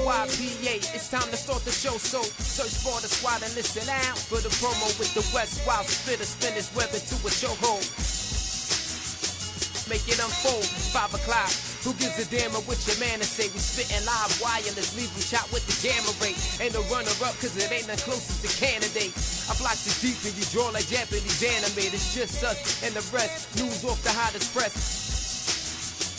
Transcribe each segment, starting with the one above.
NYPA, it's time to start the show, so search for the squad and listen out for the promo with the West Wild Spitter spinners webbing to a chokehold. Make it unfold, 5 o'clock. Who gives a damn of what your man to say? We spittin' live wireless, leave them shot with the gamma ray. Ain't no runner-up, cause it ain't the closest to candidate. I fly too deep and you draw like Japanese anime. It's just us and the rest, news off the hottest press.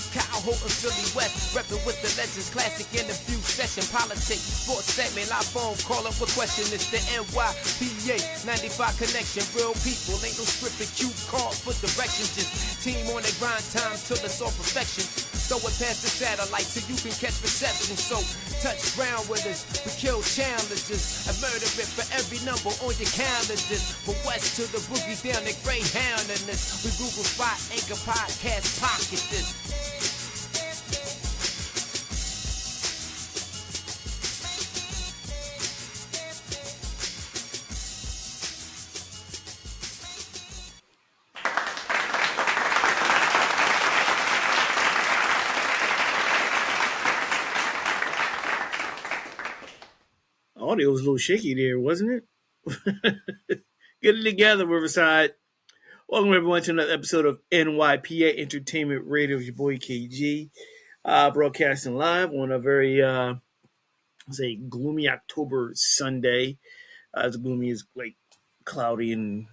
Kyle Holton, Philly West, reppin' with the legends, classic interview session, politics, sports segment, live phone, call up a question, it's the NYPA, 95 connection, real people, ain't no scripted cue call for direction, just team on their grind time till it's all perfection, throw it past the satellite so you can catch reception, so touch ground with us, we kill challenges, and murder it for every number on your calendars, from west to the boogie down the Greyhound in this, we Google Spot, Anchor Podcast, pocket this. Audio was a little shaky there, wasn't it? Get it together, Riverside. Welcome everyone to another episode of NYPA Entertainment Radio. It's your boy KG, broadcasting live on a very, gloomy October Sunday. As gloomy as like cloudy and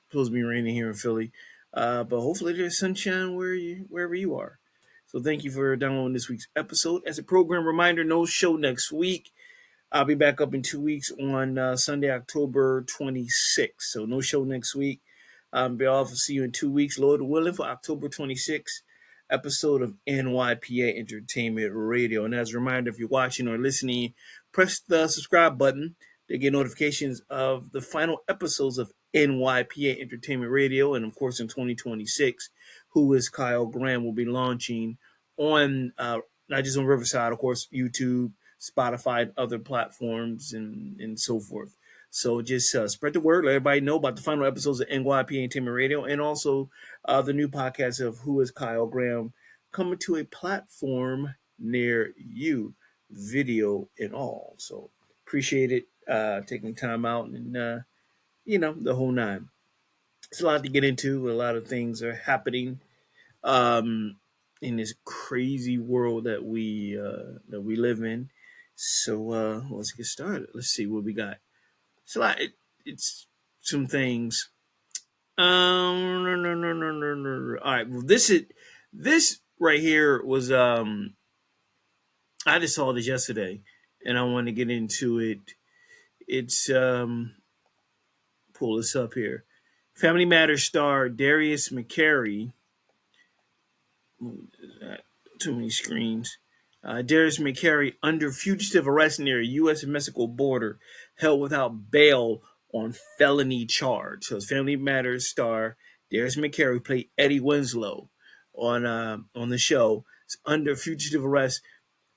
supposed to be raining here in Philly, but hopefully there's sunshine wherever you are. So thank you for downloading this week's episode. As a program reminder, no show next week. I'll be back up in 2 weeks on Sunday, October 26th. So no show next week. Be off. See you in 2 weeks, Lord willing, for October 26th episode of NYPA Entertainment Radio. And as a reminder, if you're watching or listening, press the subscribe button to get notifications of the final episodes of NYPA Entertainment Radio. And of course, in 2026, Who is Kyle Graham will be launching on not just on Riverside, of course, YouTube, Spotify, and other platforms, and so forth. So just spread the word. Let everybody know about the final episodes of NYPA Entertainment Radio, and also the new podcast of Who is Kyle Graham coming to a platform near you, video and all. So appreciate it, taking time out and, the whole nine. It's a lot to get into. A lot of things are happening in this crazy world that we live in. So let's get started. Let's see what we got. It's a lot. It's some things. All right. Well, this right here was I just saw this yesterday, and I want to get into it. It's pull this up here. Family Matters star DARIUS McCRARY. Too many screens. DARIUS McCRARY under fugitive arrest near U.S. Mexico border, held without bail on felony charge. So, Family Matters star DARIUS McCRARY played Eddie Winslow on the show. It's under fugitive arrest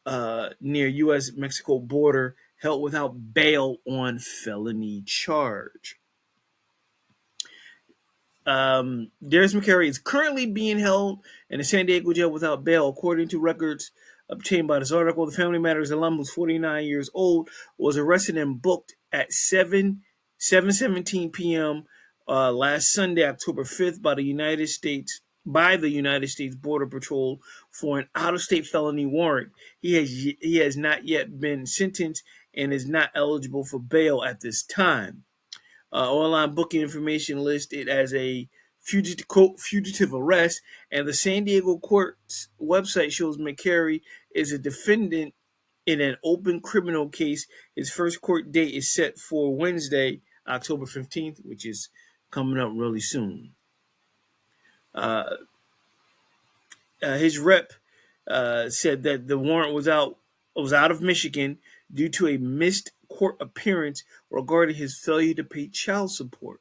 near U.S. Mexico border, held without bail on felony charge. DARIUS McCRARY is currently being held in a San Diego jail without bail, according to records obtained by this article. The Family Matters alum, who's 49 years old, was arrested and booked at 7:17 p.m. Last Sunday, October 5th, by the United States Border Patrol for an out-of-state felony warrant. He has not yet been sentenced and is not eligible for bail at this time. Online booking information listed as a fugitive arrest, and the San Diego court's website shows McCRARY is a defendant in an open criminal case. His first court date is set for Wednesday, October 15th, which is coming up really soon. His rep said that the warrant was out of Michigan due to a missed court appearance regarding his failure to pay child support.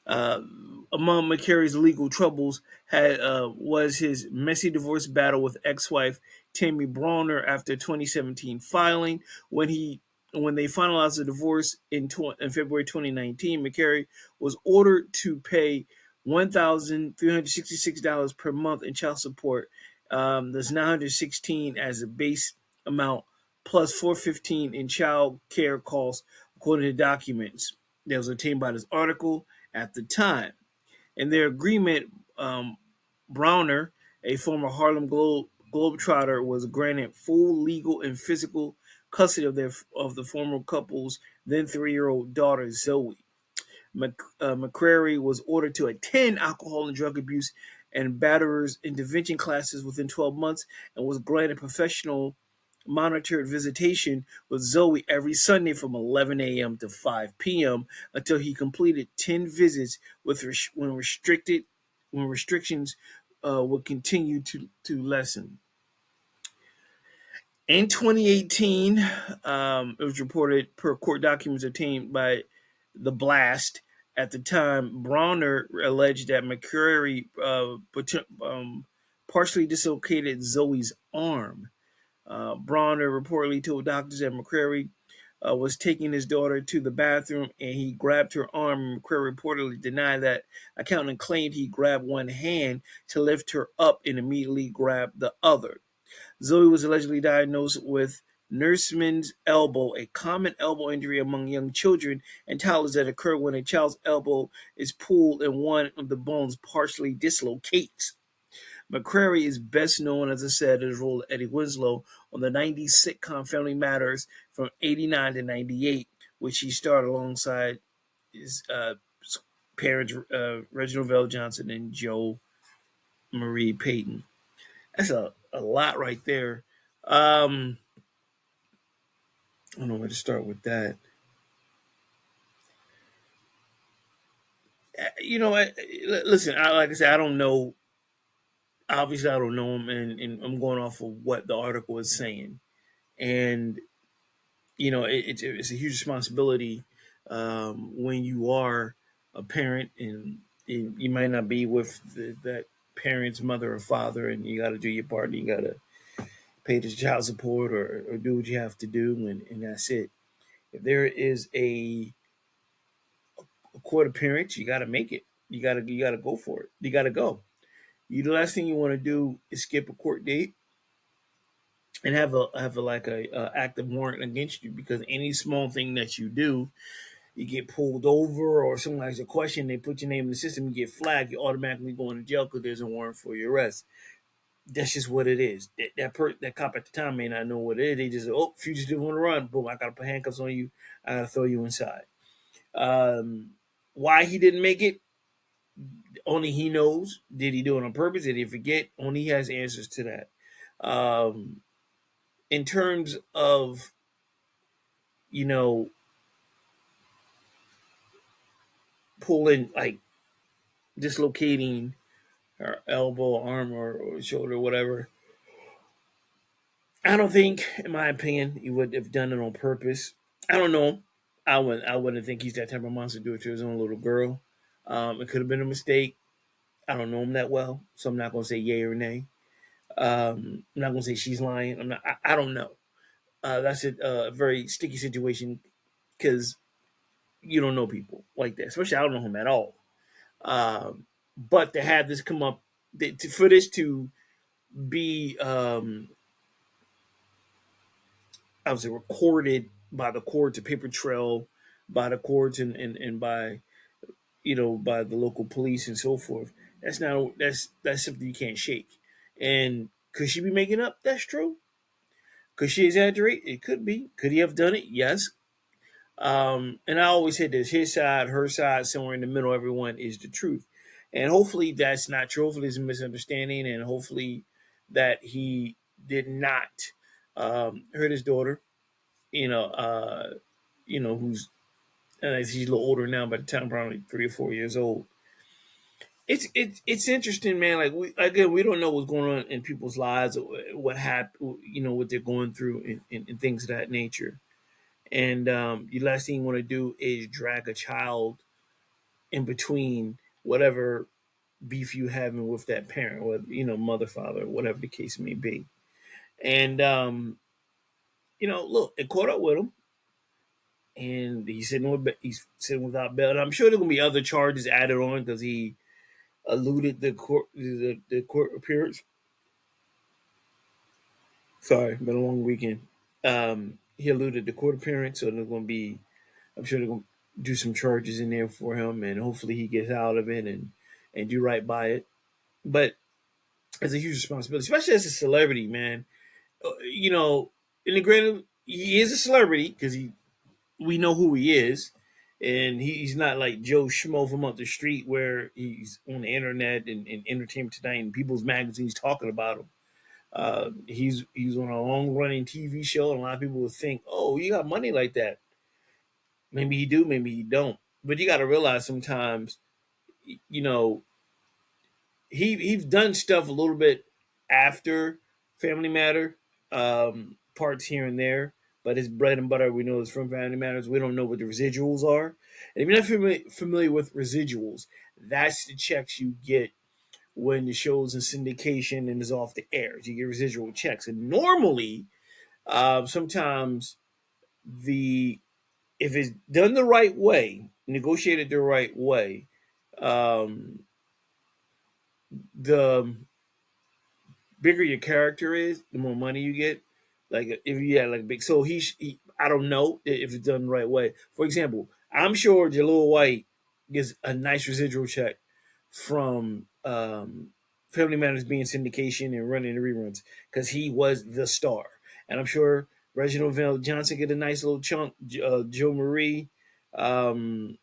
Among McCRARY's legal troubles was his messy divorce battle with ex-wife Tammy Brawner after 2017 filing. When they finalized the divorce in February 2019, McCRARY was ordered to pay $1,366 per month in child support. That's $916 as a base amount plus $415 in child care costs, according to documents that was obtained by this article at the time. In their agreement, Browner, a former Harlem Globetrotter, was granted full legal and physical custody of the former couple's then 3-year-old daughter Zoe. McCRARY was ordered to attend alcohol and drug abuse and batterers intervention classes within 12 months and was granted professional monitored visitation with Zoe every Sunday from 11 a.m. to 5 p.m. until he completed 10 visits when restrictions would continue to lessen. In 2018, it was reported per court documents obtained by The Blast. At the time, Browner alleged that McCrary partially dislocated Zoe's arm. Browner reportedly told doctors that McCrary was taking his daughter to the bathroom and he grabbed her arm. McCrary reportedly denied that account and claimed he grabbed one hand to lift her up and immediately grabbed the other. Zoe was allegedly diagnosed with nurseman's elbow, a common elbow injury among young children and toddlers that occur when a child's elbow is pulled and one of the bones partially dislocates. McCrary is best known, as I said, as his role of Eddie Winslow on the 90s sitcom Family Matters from 89 to 98, which he starred alongside his parents, Reginald VelJohnson and Joe Marie Payton. That's a lot right there. I don't know where to start with that. Listen, like I said, I don't know. Obviously, I don't know him, and I'm going off of what the article is saying. And, it's a huge responsibility when you are a parent and you might not be with that parent's mother or father, and you got to do your part, and you got to pay the child support or do what you have to do, and that's it. If there is a court appearance, you got to make it. You got to go for it. You got to go. The last thing you want to do is skip a court date and have a active warrant against you, because any small thing that you do, you get pulled over or someone has a question, they put your name in the system, you get flagged, you automatically go into jail because there's a warrant for your arrest. That's just what it is. That cop at the time may not know what it is. They just, fugitive on the run. Boom, I got to put handcuffs on you. I got to throw you inside. Why he didn't make it, only he knows. Did he do it on purpose? Did he forget? Only he has answers to that. In terms of, pulling, like dislocating her elbow, arm, or shoulder, whatever, I don't think, in my opinion, he would have done it on purpose. I don't know. I wouldn't think he's that type of monster to do it to his own little girl. It could have been a mistake. I don't know him that well, so I'm not going to say yay or nay. I'm not going to say she's lying. I don't know. That's a very sticky situation because you don't know people like that. Especially I don't know him at all. But to have this come up, for this to be, I would say, recorded by the courts, a paper trail by the courts and by, by the local police and so forth. That's something you can't shake. And could she be making up? That's true. Could she exaggerate? It could be. Could he have done it? Yes. And I always say this: his side, her side, somewhere in the middle. Everyone is the truth. And hopefully that's not true. Hopefully it's a misunderstanding, and hopefully that he did not hurt his daughter. Who's she's a little older now, by the time probably 3 or 4 years old. It's interesting, man. Like we don't know what's going on in people's lives, or what happened, what they're going through, and things of that nature. And the last thing you want to do is drag a child in between whatever beef you having with that parent, or mother, father, whatever the case may be. And look, it caught up with him, and he's sitting without bail. And I'm sure there gonna be other charges added on because he eluded the court appearance. Sorry, been a long weekend. He alluded to court appearance, so there's going to be. I'm sure they're going to do some charges in there for him, and hopefully he gets out of it and do right by it. But it's a huge responsibility, especially as a celebrity, man. You know, in the granted, he is a celebrity because we know who he is, and he's not like Joe Schmo from up the street where he's on the internet and Entertainment Tonight and people's magazines talking about him. He's on a long running TV show, and a lot of people would think, "Oh, you got money like that." Maybe he do, maybe he don't. But you got to realize sometimes, you know, he's done stuff a little bit after Family Matter, parts here and there. But his bread and butter, we know, is from Family Matters. We don't know what the residuals are. And if you're not familiar with residuals, that's the checks you get when the show's in syndication and is off the air. You get residual checks, and normally, sometimes the if it's done the right way, negotiated the right way, um, the bigger your character is, the more money you get. Like if you had like big, so I don't know if it's done the right way. For example, I'm sure Jaleel White gets a nice residual check from Family Matters being syndication and running the reruns because he was the star, and I'm sure Reginald Vale Johnson get a nice little chunk. Joe Marie, um,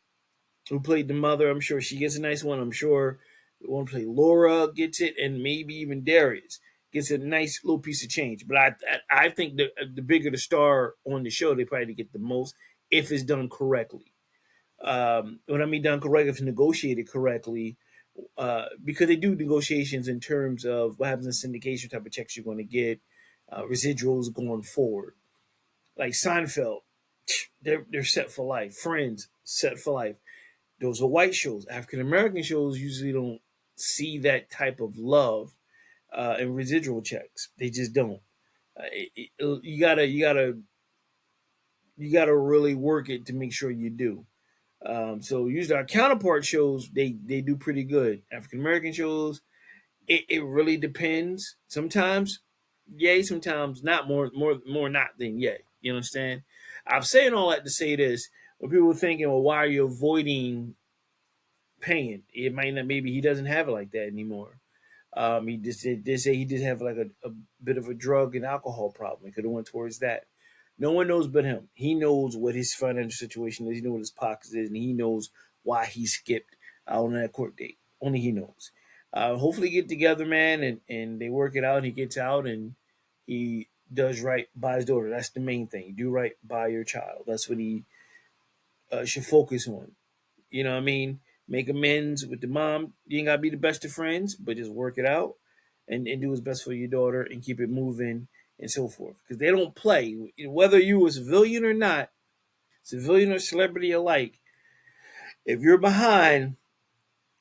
who played the mother. I'm sure she gets a nice one. I'm sure the one who played Laura gets it, and maybe even Darius gets a nice little piece of change. But I think the bigger the star on the show, they probably get the most if it's done correctly. When I mean done correctly, if it's negotiated correctly, because they do negotiations in terms of what happens in syndication type of checks you're going to get, residuals going forward. Like Seinfeld, they're set for life. Friends set for life. Those are white shows. African American shows usually don't see that type of love in residual checks. They just don't. You gotta really work it to make sure you do. So usually our counterpart shows they do pretty good. African American shows it really depends. Sometimes yay, sometimes not. More not than yay. You understand? I'm saying all that to say this. When people are thinking, well, why are you avoiding paying? It might not. Maybe he doesn't have it like that anymore. He just they say he did have like a bit of a drug and alcohol problem. He could have went towards that. No one knows but him. He knows what his financial situation is. He knows what his pockets is, and he knows why he skipped out on that court date. Only he knows. Hopefully, get together, man, and they work it out. He gets out and he does right by his daughter. That's the main thing. Do right by your child. That's what he should focus on. You know what I mean? Make amends with the mom. You ain't gotta be the best of friends, but just work it out and do what's best for your daughter and keep it moving and so forth. Because they don't play. Whether you a civilian or not, civilian or celebrity alike, if you're behind,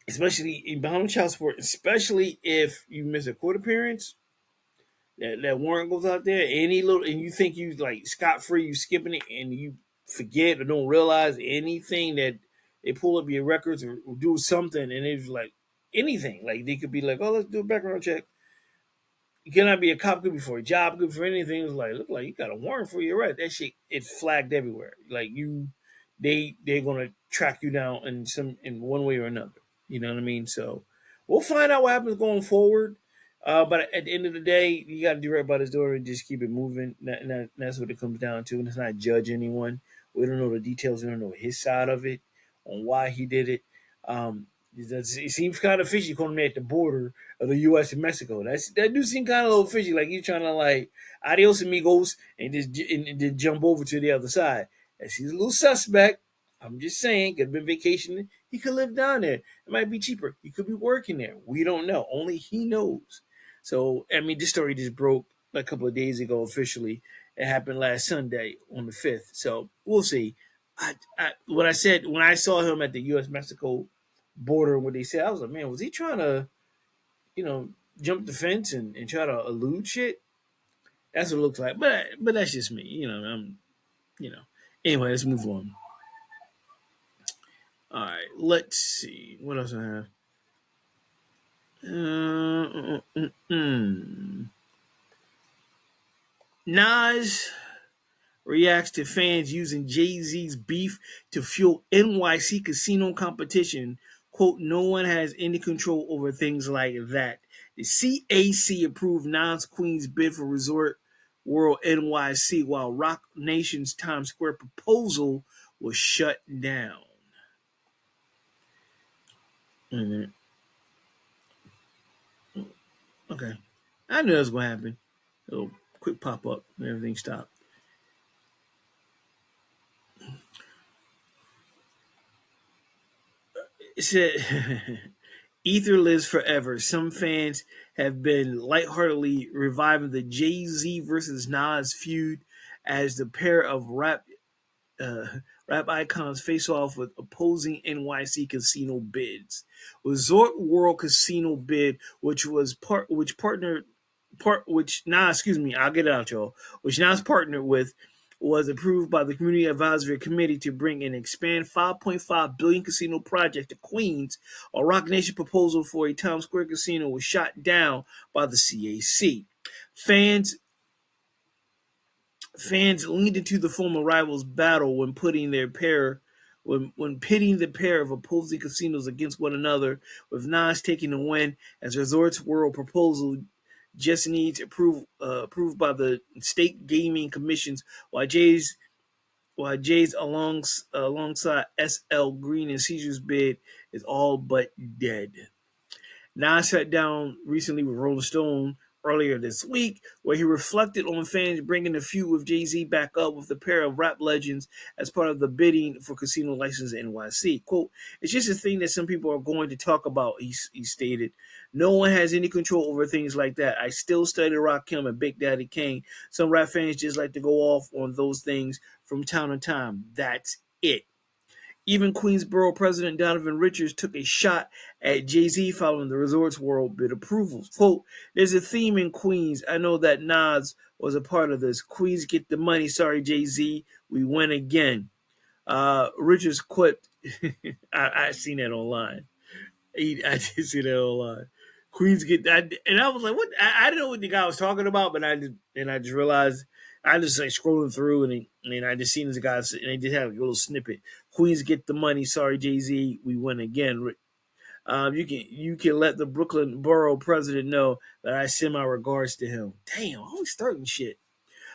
especially behind child support, especially if you miss a court appearance, that warrant goes out there, any little, and you think you like scot free, you skipping it, and you forget or don't realize anything that they pull up your records or do something, and it's like anything, like they could be like, oh, let's do a background check. You cannot be a cop, good for a job, good for anything. It's like look like you got a warrant for your right. That shit it's flagged everywhere. Like they're gonna track you down in one way or another. You know what I mean? So we'll find out what happens going forward. But at the end of the day, you got to do right by his daughter and just keep it moving. That's what it comes down to. And it's not judge anyone. We don't know the details. We don't know his side of it, on why he did it. It seems kind of fishy coming at the border of the U.S. and Mexico. That do seem kind of a little fishy. Like he's trying to like adios amigos and then jump over to the other side. He's a little suspect. I'm just saying, could have been vacationing. He could live down there. It might be cheaper. He could be working there. We don't know. Only he knows. So, I mean, this story just broke a couple of days ago officially. It happened last Sunday on the 5th. So, we'll see. When I saw him at the U.S. Mexico border, what they said, I was like, man, was he trying to, you know, jump the fence and try to elude shit? That's what it looks like. But that's just me. You know. Anyway, let's move on. All right, let's see. What else I have? Uh, mm, mm, mm. Nas reacts to fans using Jay-Z's beef to fuel NYC casino competition. Quote, no one has any control over things like that. The CAC approved Nas Queen's bid for Resort World NYC while Rock Nation's Times Square proposal was shut down. Okay. I knew that was going to happen. A little quick pop up and everything stopped. It said, Ether lives forever. Some fans have been lightheartedly reviving the Jay-Z versus Nas feud as the pair of uh, rap icons face off with opposing NYC casino bids. Resort World Casino bid, which Nas, excuse me, I'll get it out, y'all. Which Nas partnered with, was approved by the Community Advisory Committee to bring an expand $5.5 billion casino project to Queens. A Rock Nation proposal for a Times Square casino was shot down by the CAC. Fans leaned into the former rivals' battle when pitting the pair of opposing casinos against one another, with Nas taking the win as Resorts World proposal just needs approved by the state gaming commissions, while Jay's alongside SL Green and Caesar's bid is all but dead. Nas sat down recently with Rolling Stone earlier this week, where he reflected on fans bringing the feud with Jay-Z back up with a pair of rap legends as part of the bidding for casino license in NYC. Quote, it's just a thing that some people are going to talk about, he stated. No one has any control over things like that. I still study Rakim and Big Daddy Kane. Some rap fans just like to go off on those things from time to time. That's it. Even Queensboro President Donovan Richards took a shot at Jay-Z following the Resorts World bid approvals. Quote, there's a theme in Queens. I know that Nas was a part of this. Queens get the money. Sorry, Jay-Z. We win again. Richards quipped. I seen that online. I did see that online. Queens get that, and I was like, "What?" I didn't know what the guy was talking about, but I just realized I just like scrolling through, and I just seen this guy, and they just had a little snippet. Queens get the money. Sorry, Jay-Z, we win again. You can let the Brooklyn Borough president know that I send my regards to him. Damn, always starting shit.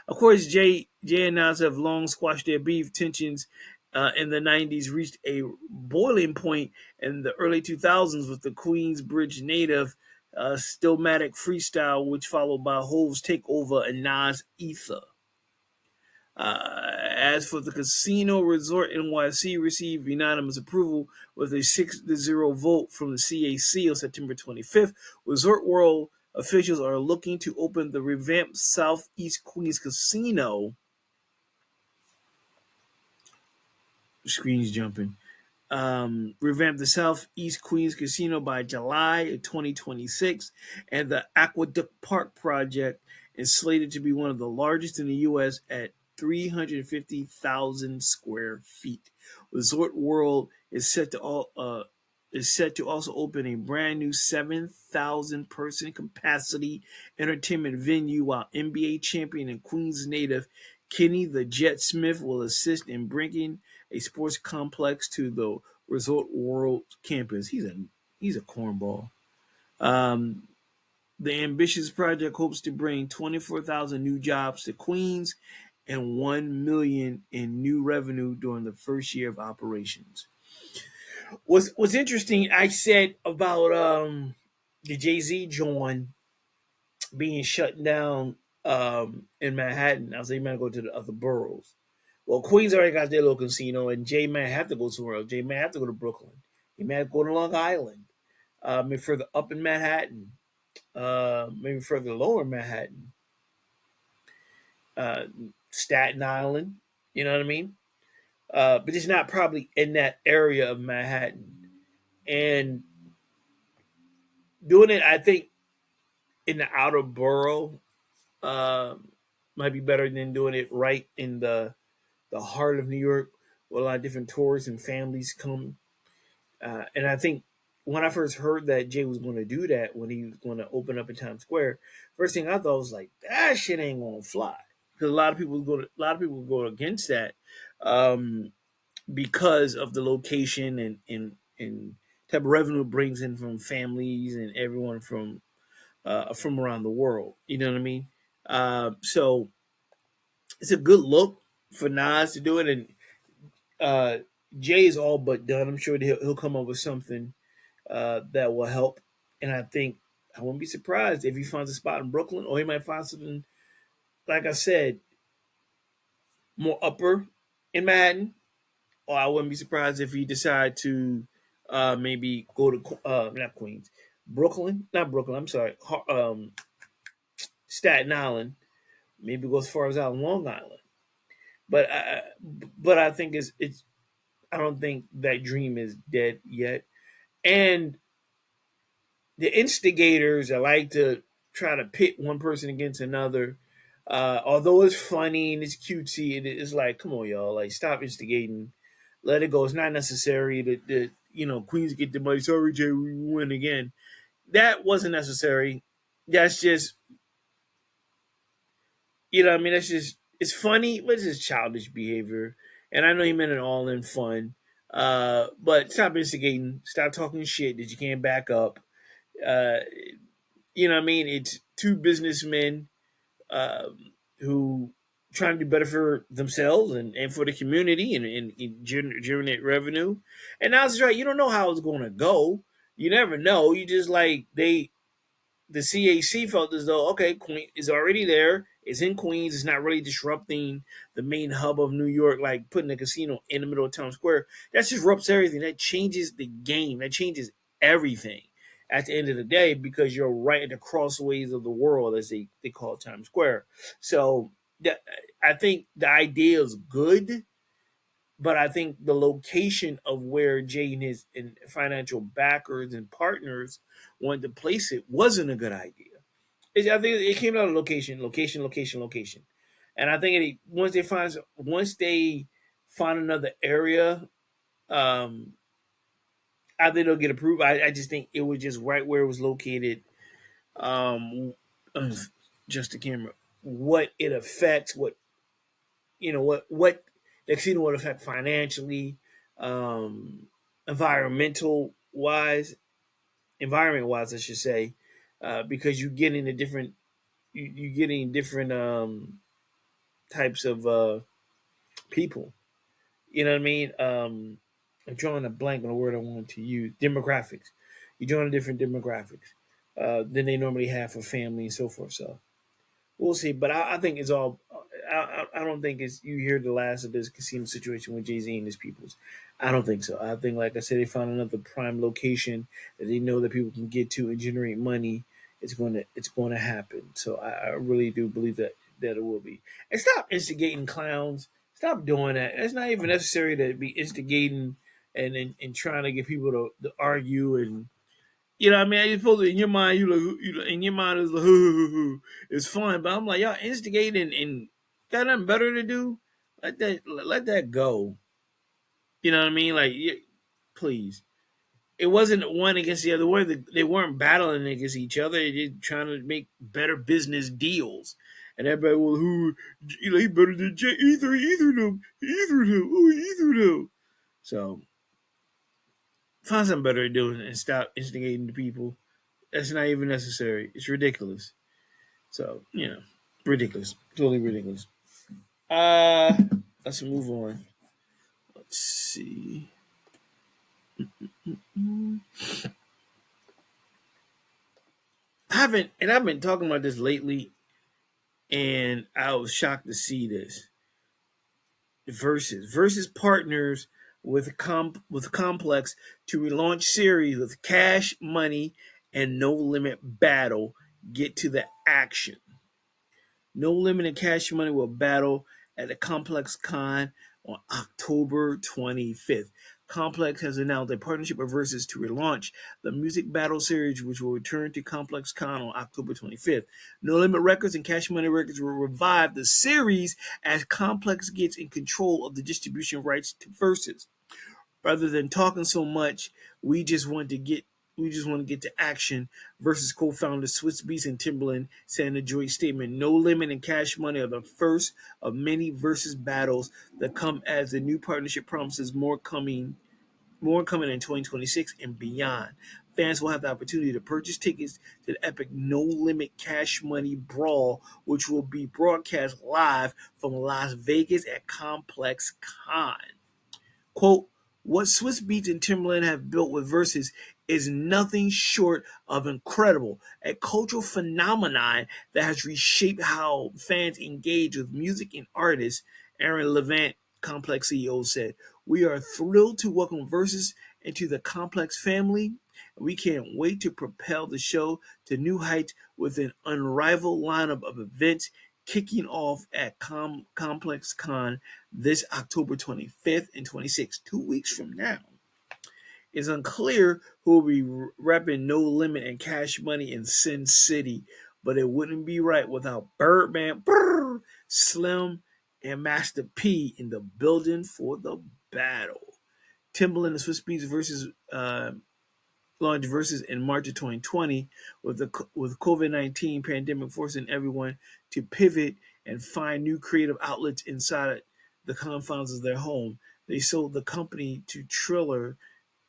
Of course, Jay and Nas have long squashed their beef. Tensions in the 90s reached a boiling point in the early 2000s with the Queensbridge native Stillmatic freestyle, which followed by Hove's takeover and Nas Ether. As for the casino, Resort NYC received unanimous approval with a 6-0 vote from the CAC on September 25th. Resort World officials are looking to open the revamped Southeast Queens Casino. Screens jumping. Revamp the Southeast Queens Casino by July of 2026, and the Aqueduct Park project is slated to be one of the largest in the U.S. at 350,000 square feet. Resort World is set to also open a brand new 7,000 person capacity entertainment venue, while NBA champion and Queens native Kenny the Jet Smith will assist in bringing a sports complex to the Resort World campus. He's a cornball. The ambitious project hopes to bring 24,000 new jobs to Queens and $1 million in new revenue during the first year of operations. What's interesting, I said about the Jay-Z joint being shut down in Manhattan. I was like, man, go to the other boroughs. Well, Queens already got their little casino, and Jay might have to go somewhere else. Jay might have to go to Brooklyn. He might have to go to Long Island. Maybe further up in Manhattan. Maybe further lower Manhattan. Staten Island. You know what I mean? But it's not probably in that area of Manhattan. And doing it, I think, in the outer borough might be better than doing it right in the heart of New York, where a lot of different tourists and families come. And I think when I first heard that Jay was going to do that, when he was going to open up in Times Square, first thing I thought was like, that shit ain't going to fly. because a lot of people go against that, um, because of the location and type of revenue it brings in from families and everyone from around the world. You know what I mean? So it's a good look for Nas to do it, and uh, Jay is all but done. I'm sure he'll come up with something that will help. And I think I wouldn't be surprised if he finds a spot in Brooklyn, or he might find something, like I said, more upper in Manhattan. Or I wouldn't be surprised if he decide to maybe go to not Queens, Brooklyn, not Brooklyn. I'm sorry, Staten Island. Maybe go as far as out on Long Island. But I think it's. I don't think that dream is dead yet. And the instigators that like to try to pit one person against another, although it's funny and it's cutesy, it's like, come on, y'all, like stop instigating, let it go. It's not necessary that Queens get the money. Sorry, Jay, we win again. That wasn't necessary. That's just I mean, that's just it's funny, but it's just childish behavior. And I know you meant it all in fun. But stop instigating. Stop talking shit that you can't back up. Uh, you know what I mean? It's two businessmen who trying to do better for themselves and for the community and generate revenue. And now it's right. You don't know how it's going to go. You never know. You just like the CAC felt as though, okay, Queen is already there. It's in Queens. It's not really disrupting the main hub of New York, like putting a casino in the middle of Times Square. That disrupts everything. That changes the game. That changes everything at the end of the day, because you're right at the crossways of the world, as they call Times Square. So I think the idea is good, but I think the location of where Jay and his financial backers and partners wanted to place it wasn't a good idea. I think it came down to location, and I think once they find another area, um, I think they'll get approved. I just think it was just right where it was located. Um, just the camera, what it affects, what the casino would affect financially, um, environmental wise, environment wise, I should say, because you're getting you're getting different types of people. You know what I mean? I'm drawing a blank on the word I wanted to use. Demographics. You're drawing different demographics than they normally have for family and so forth. So we'll see. But I think it's all. I don't think it's you hear the last of this casino situation with Jay Z and his peoples. I don't think so. I think, like I said, they found another prime location that they know that people can get to and generate money. It's going to happen. So I really do believe that it will be. And stop instigating clowns. Stop doing that. It's not even necessary to be instigating and trying to get people to argue and what I mean. You supposed to, in your mind, in your mind is like, it's fun, but I'm like, y'all instigating and got nothing better to do. Let that go. You know what I mean? Like, please. It wasn't one against the other. They weren't battling against each other. They're just trying to make better business deals. And everybody, well, he better than Jay. Ether them. Oh, ether them. So, find something better to do and stop instigating the people. That's not even necessary. It's ridiculous. So, ridiculous. Totally ridiculous. Let's move on. Let's see. I've been talking about this lately, and I was shocked to see this. VERZUZ partners with Complex to relaunch series with Cash Money and No Limit Battle. Get to the action. No Limit and Cash Money will battle at the Complex Con on October 25th. Complex has announced a partnership with VERZUZ to relaunch the music battle series, which will return to Complex Con on October 25th. No Limit Records and Cash Money Records will revive the series as Complex gets in control of the distribution rights to VERZUZ. Rather than talking so much, we just want to get we just want to get to action. Versus co-founders Swiss Beats and Timberland said in a joint statement, "No Limit and Cash Money are the first of many versus battles that come as the new partnership promises more coming in 2026 and beyond. Fans will have the opportunity to purchase tickets to the epic No Limit Cash Money Brawl, which will be broadcast live from Las Vegas at Complex Con." Quote, "What Swiss Beats and Timberland have built with Versus is nothing short of incredible, a cultural phenomenon that has reshaped how fans engage with music and artists," Aaron Levant, Complex CEO, said. "We are thrilled to welcome Versus into the Complex family. We can't wait to propel the show to new heights with an unrivaled lineup of events kicking off at Complex Con this October 25th and 26th, 2 weeks from now. It's unclear who will be repping No Limit and Cash Money in Sin City, but it wouldn't be right without Birdman, Slim, and Master P in the building for the battle." Timberland and Swiss Beats versus launched Versus in March of 2020, with COVID-19 pandemic forcing everyone to pivot and find new creative outlets inside the confines of their home. They sold the company to Triller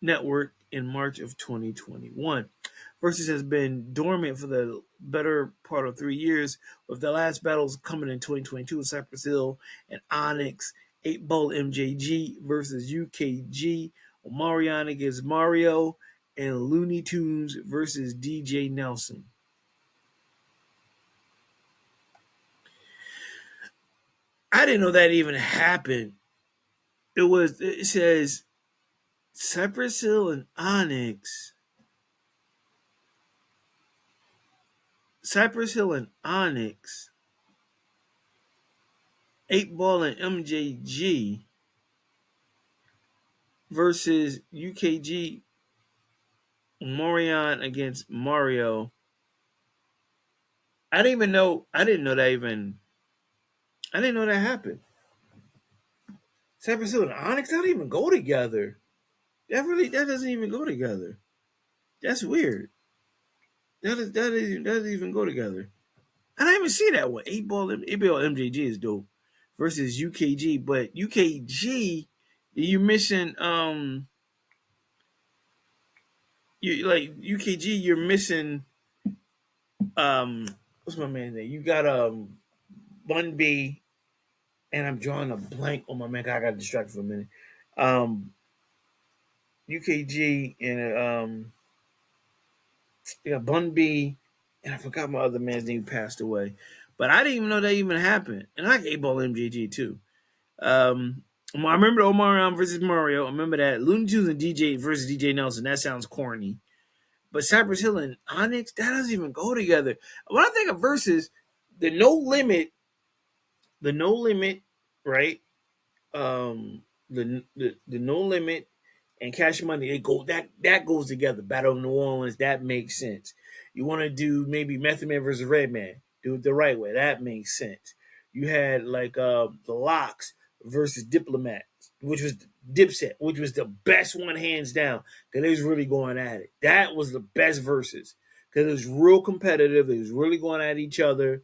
Network in March of 2021. Versus has been dormant for the better part of 3 years, with the last battles coming in 2022 with Cypress Hill and Onyx, 8-Ball MJG versus UKG, Omarion against Mario, and Looney Tunes versus DJ Nelson. I didn't know that even happened. It says Cypress Hill and Onyx. Cypress Hill and Onyx. 8-Ball and MJG versus UKG, Morion against Mario. I didn't know that happened. Cypress Hill and Onyx don't even go together. That doesn't even go together. That's weird. That doesn't even go together. I didn't even see that one. 8-Ball MJG is dope versus UKG, but UKG, you're missing you like UKG, you're missing what's my man's name? You got Bun B, and I'm drawing a blank on my man. I got distracted for a minute. UKG and you got Bun B, and I forgot my other man's name, passed away. But I didn't even know that even happened. And I like 8-Ball MJG too. I remember Omarion versus Mario. I remember that. Looney Tunes and DJ versus DJ Nelson. That sounds corny. But Cypress Hill and Onyx, that doesn't even go together. When I think of versus, the No Limit, right? The No Limit and Cash Money, they go that goes together. Battle of New Orleans, that makes sense. You want to do maybe Method Man versus Redman, do it the right way. That makes sense. You had like the Locks versus Diplomats, which was Dipset, which was the best one hands down, because they was really going at it. That was the best versus, because it was real competitive. They was really going at each other.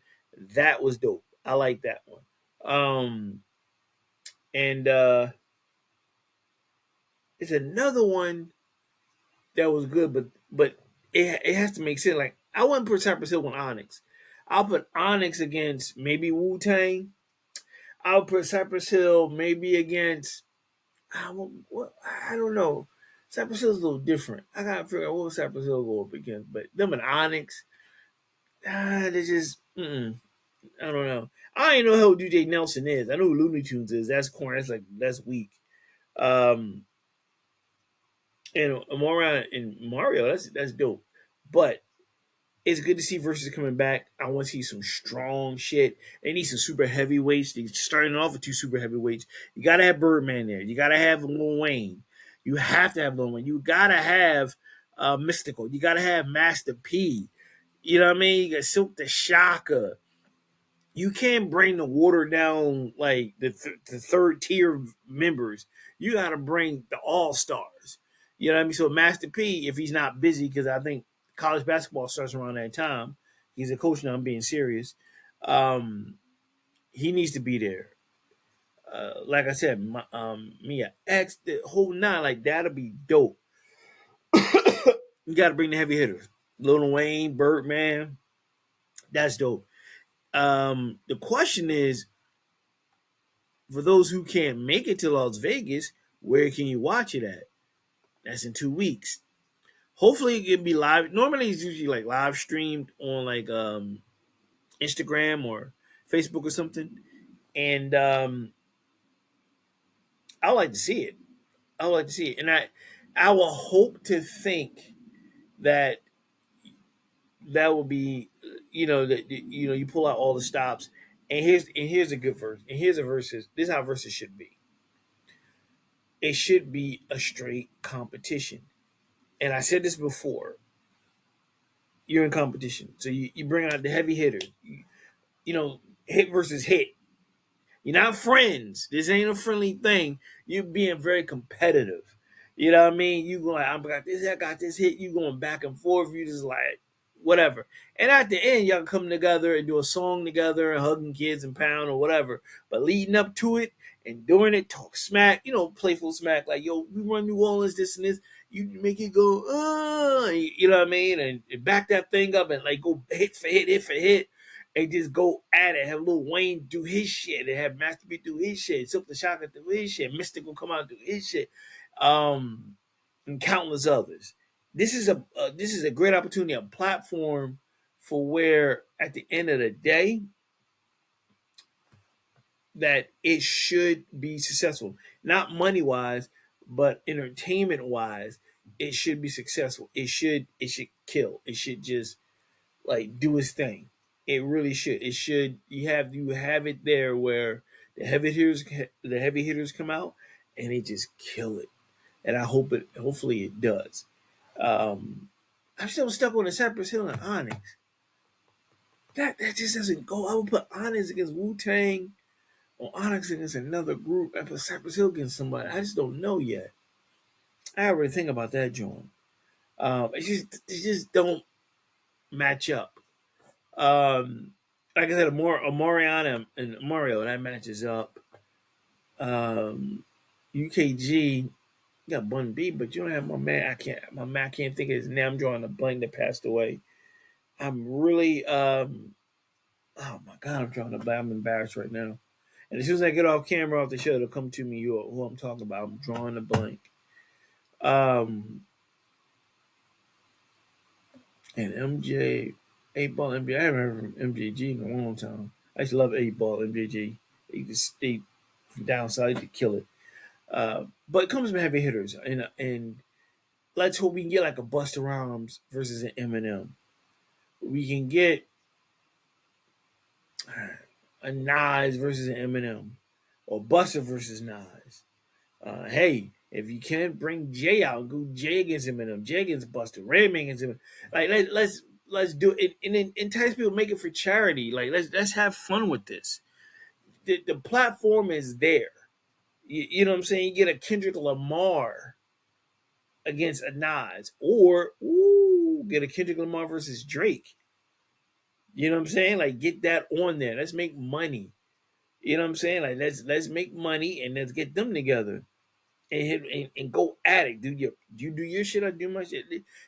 That was dope. I like that one. And it's another one that was good, but it has to make sense. Like, I wouldn't put Cypress Hill on Onyx. I'll put Onyx against maybe Wu-Tang. I'll put Cypress Hill maybe against I don't know. Cypress Hill's a little different. I gotta figure out what Cypress Hill go up against, but them and Onyx, they just I don't know. I ain't know who DJ Nelson is. I know who Looney Tunes is. That's corny. That's weak. And Amora and Mario, that's dope. But it's good to see Versus coming back. I want to see some strong shit. They need some super heavyweights. They're starting off with 2 super heavyweights. You gotta have Birdman there. You gotta have Lil Wayne. You have to have Lil Wayne. You gotta have Mystical. You gotta have Master P. You know what I mean? You got Silk the Shocker. You can't bring the water down like the third tier members. You gotta bring the all stars. You know what I mean? So Master P, if he's not busy, because I think college basketball starts around that time. He's a coach now. I'm being serious. Um, he needs to be there. Like I said, Mia X, the whole nine, like that'll be dope. You got to bring the heavy hitters, Lil Wayne, Birdman. That's dope. The question is, for those who can't make it to Las Vegas, where can you watch it at? That's in 2 weeks. Hopefully it can be live. Normally it's usually like live streamed on like Instagram or Facebook or something. And I would like to see it. I would like to see it. And I will hope to think that that will be, that you pull out all the stops. And here's a good verse. And here's a verses. This is how verses should be. It should be a straight competition. And I said this before. You're in competition. So you bring out the heavy hitters. Hit versus hit. You're not friends. This ain't a friendly thing. You're being very competitive. You know what I mean? You going, I got this hit. You going back and forth. You just like, whatever. And at the end, y'all come together and do a song together and hugging kids and pound or whatever. But leading up to it and during it, talk smack, playful smack, like, yo, we run New Orleans, this and this. You make it go, you know what I mean? And back that thing up and like go hit for hit. And just go at it. Have Lil Wayne do his shit. And have Master B do his shit. Silk the Shocker do his shit. Mystic will come out and do his shit. And countless others. This is a great opportunity, a platform for where at the end of the day that it should be successful. Not money wise, but entertainment wise, it should be successful. It should kill. It should just like do its thing. It really should. It should. You have it there where the heavy hitters come out and they just kill it. And I hope it. Hopefully it does. I'm still stuck on the Cypress Hill and Onyx. That just doesn't go. I would put Onyx against Wu Tang, or Onyx against another group. I put Cypress Hill against somebody. I just don't know yet. I already think about that, John. It just don't match up. Like I said, Mariana and Mario, that matches up. UKG got Bun B, but you don't have my man. I can't think of his name. I'm drawing a blank that passed away. I'm really oh my god, I'm drawing a blank. I'm embarrassed right now. And as soon as I get off camera off the show, it'll come to me who I'm talking about. I'm drawing a blank. And MJ 8-Ball MJ. I haven't heard from MJG in a long time. I used to love 8-Ball MJG. He just stayed downside to kill it. But it comes with heavy hitters. And let's hope we can get like a Busta Rhymes versus an Eminem. We can get a Nas versus an Eminem. Or Busta versus Nas. Hey, if you can't bring Jay out, go Jay against Eminem, Jay against Busta, Redman against Eminem. Like let's do it and then entice people, make it for charity. Like let's have fun with this. The platform is there. You know what I'm saying? You get a Kendrick Lamar against a Nas, or get a Kendrick Lamar versus Drake. You know what I'm saying? Like get that on there. Let's make money. You know what I'm saying? Like let's make money and let's get them together. And go at it. You do your shit, I do my shit.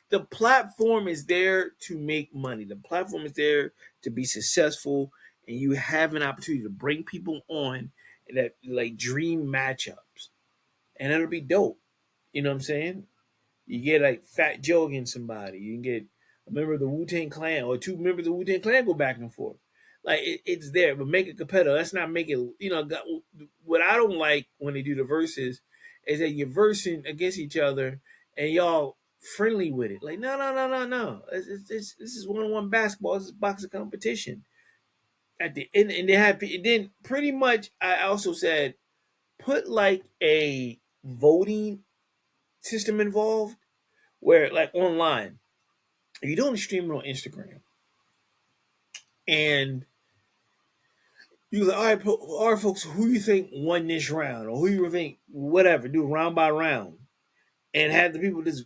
The platform is there to make money. The platform is there to be successful, and you have an opportunity to bring people on that like dream matchups, and it'll be dope. You know what I'm saying? You get like Fat Joe against somebody. You can get a member of the Wu-Tang Clan or two members of the Wu-Tang Clan go back and forth. Like it's there, but make it competitive. Let's not make it. What I don't like when they do the verses is that you're versing against each other and y'all friendly with it. Like no. This is one-on-one basketball. This is boxing competition. At the end, and then pretty much. I also said put like a voting system involved where like online, if you're doing streaming on Instagram, and you like, all right, folks, who you think won this round, or who you think whatever, do round by round, and have the people just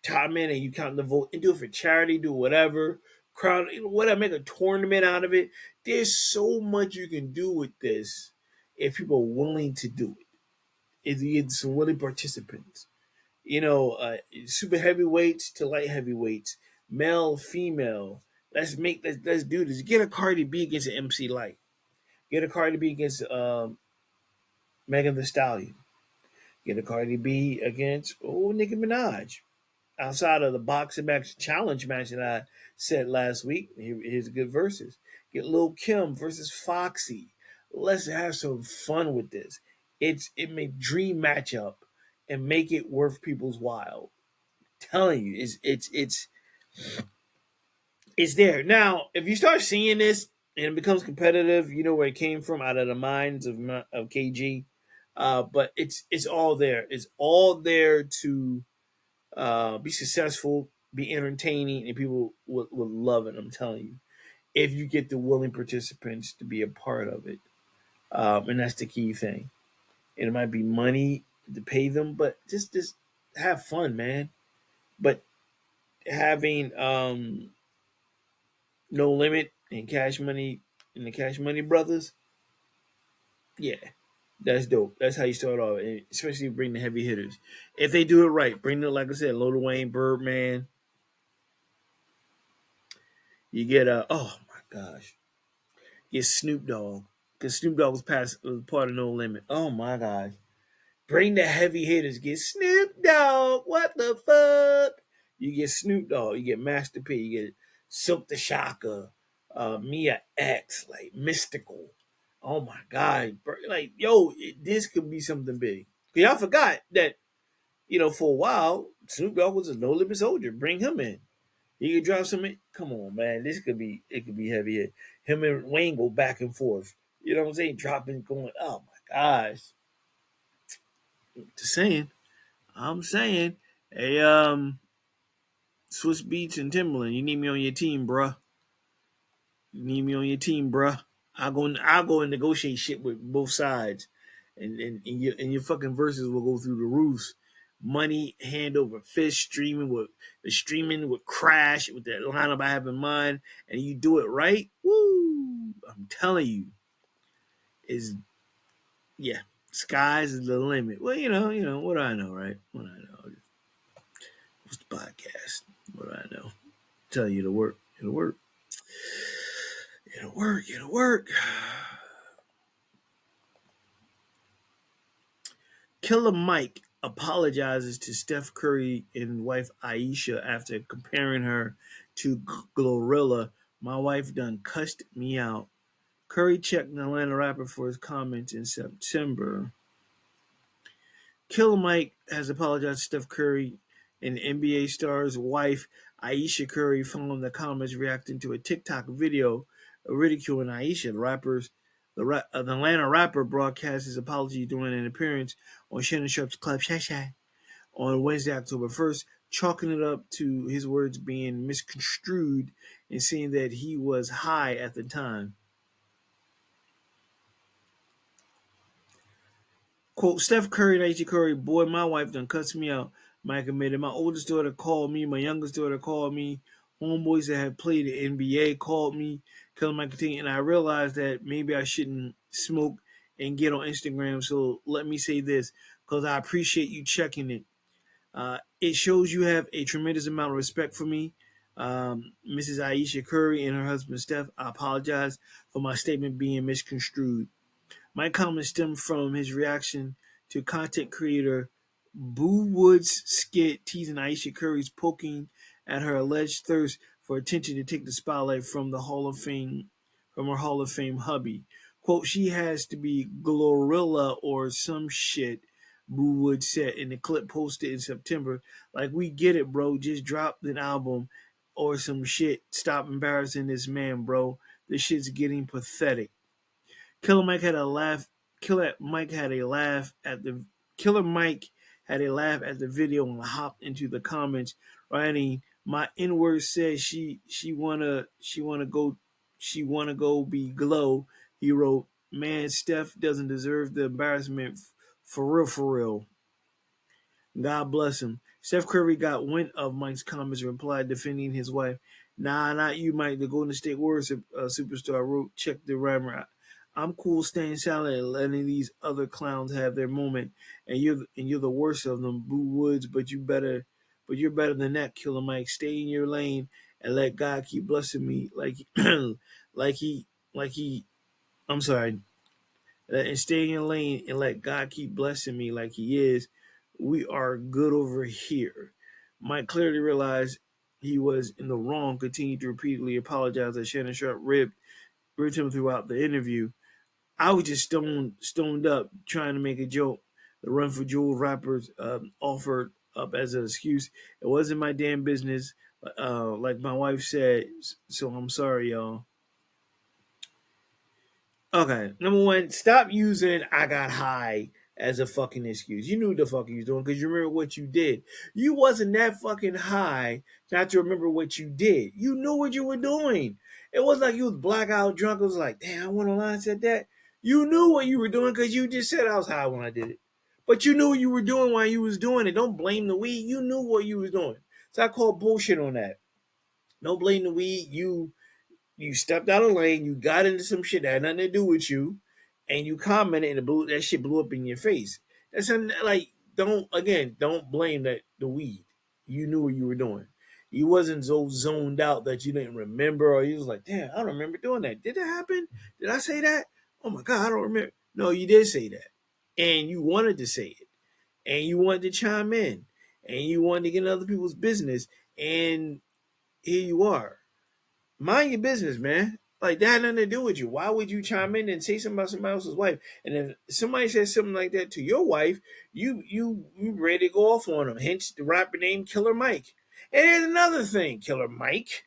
chime in and you count the vote and do it for charity, do whatever, crowd, whatever, make a tournament out of it. There's so much you can do with this if people are willing to do it. If you get some willing participants, super heavyweights to light heavyweights, male, female. Let's do this. Get a Cardi B against an MC Light. Get a Cardi B against Megan Thee Stallion. Get a Cardi B against Nicki Minaj. Outside of the boxing match challenge match that I said last week, here's good verses. Get Lil Kim versus Foxy. Let's have some fun with this. It may dream matchup and make it worth people's while. I'm telling you, it's there. Now, if you start seeing this and it becomes competitive, you know where it came from, out of the minds of KG. But it's all there. It's all there to be successful, be entertaining, and people will love it. I'm telling you, if you get the willing participants to be a part of it, and that's the key thing. And it might be money to pay them, but just have fun, man. But having No Limit and Cash Money and the Cash Money Brothers, yeah, that's dope. That's how you start off, and especially bring the heavy hitters. If they do it right, bring the, like I said, Lil Wayne, Birdman. You get oh my gosh, get Snoop Dogg, because Snoop Dogg was part of No Limit. Oh my gosh, bring the heavy hitters. Get Snoop Dogg. What the fuck? You get Snoop Dogg. You get Master P. You get Silk the Shocker, Mia X, like Mystical. Oh my god, like yo, this could be something big. Y'all forgot that for a while Snoop Dogg was a No Limit soldier. Bring him in. He could drop some. Come on, man. It could be heavy hit. Him and Wayne go back and forth. You know what I'm saying? Dropping, going. Oh my gosh. Just saying. I'm saying. Hey, Swiss Beats and Timberland, you need me on your team, bruh. You need me on your team, bruh. I'll go and negotiate shit with both sides, and your fucking verses will go through the roofs. Money hand over fist, streaming with Crash with that lineup I have in mind, and you do it right. Woo! I'm telling you, is sky's the limit. Well, what do I know, right? What do I know? What's the podcast? What do I know? Tell you it'll work. It'll work. It'll work. It'll work. Killer Mike apologizes to Steph Curry and wife Ayesha after comparing her to Glorilla. My wife done cussed me out. Curry checked the Atlanta rapper for his comments in September. Killer Mike has apologized to Steph Curry and NBA star's wife Ayesha Curry following the comments reacting to a TikTok video ridiculing Ayesha. The Atlanta rapper broadcast his apology during an appearance on Shannon Sharp's Club Shay on Wednesday, October 1st, chalking it up to his words being misconstrued and saying that he was high at the time. Quote, Steph Curry and Ayesha Curry, boy, my wife done cussed me out. Mike admitted, my oldest daughter called me, my youngest daughter called me, homeboys that had played the NBA called me, Killer Mike continued, and I realized that maybe I shouldn't smoke and get on Instagram, so let me say this, because I appreciate you checking it. It shows you have a tremendous amount of respect for me. Mrs. Ayesha Curry and her husband Steph, I apologize for my statement being misconstrued. My comment stemmed from his reaction to content creator Boo Wood's skit teasing Ayesha Curry's poking at her alleged thirst for attention to take the spotlight from her Hall of Fame hubby. Quote, she has to be Glorilla or some shit, Boo Wood said in the clip posted in September. Like, we get it, bro. Just drop an album or some shit. Stop embarrassing this man, bro. This shit's getting pathetic. Killer Mike had a laugh at the video and hopped into the comments, writing, "My N-word says she wanna go be glow." He wrote, "Man, Steph doesn't deserve the embarrassment for real. God bless him." Steph Curry got wind of Mike's comments and replied, defending his wife. Nah, not you, Mike. The Golden State Warriors superstar wrote, check the rammer. I'm cool staying silent and letting these other clowns have their moment, and you're the worst of them, Boo Woods. But you're better than that, Killer Mike. Stay in your lane and let God keep blessing me, like he, like he. I'm sorry, and stay in your lane and let God keep blessing me like He is. We are good over here. Mike clearly realized he was in the wrong, continued to repeatedly apologize as Shannon Sharp ripped him throughout the interview. I was just stoned up trying to make a joke. The Run for Jewel rappers offered up as an excuse. It wasn't my damn business, like my wife said. So I'm sorry, y'all. Okay, number one, stop using "I got high" as a fucking excuse. You knew what the fuck you was doing because you remember what you did. You wasn't that fucking high not to remember what you did. You knew what you were doing. It was like you was blackout drunk. It was like, damn, I went online and said that. You knew what you were doing because you just said I was high when I did it. But you knew what you were doing while you was doing it. Don't blame the weed. You knew what you was doing. So I call bullshit on that. Don't blame the weed. You stepped out of lane, you got into some shit that had nothing to do with you, and you commented and that shit blew up in your face. Like, don't blame the weed. You knew what you were doing. You wasn't so zoned out that you didn't remember, or you was like, damn, I don't remember doing that. Did that happen? Did I say that? Oh my God, I don't remember. No, you did say that. And you wanted to say it. And you wanted to chime in. And you wanted to get in other people's business. And here you are. Mind your business, man. Like, that had nothing to do with you. Why would you chime in and say something about somebody else's wife? And if somebody says something like that to your wife, you ready to go off on them. Hence the rapper name Killer Mike. And here's another thing, Killer Mike.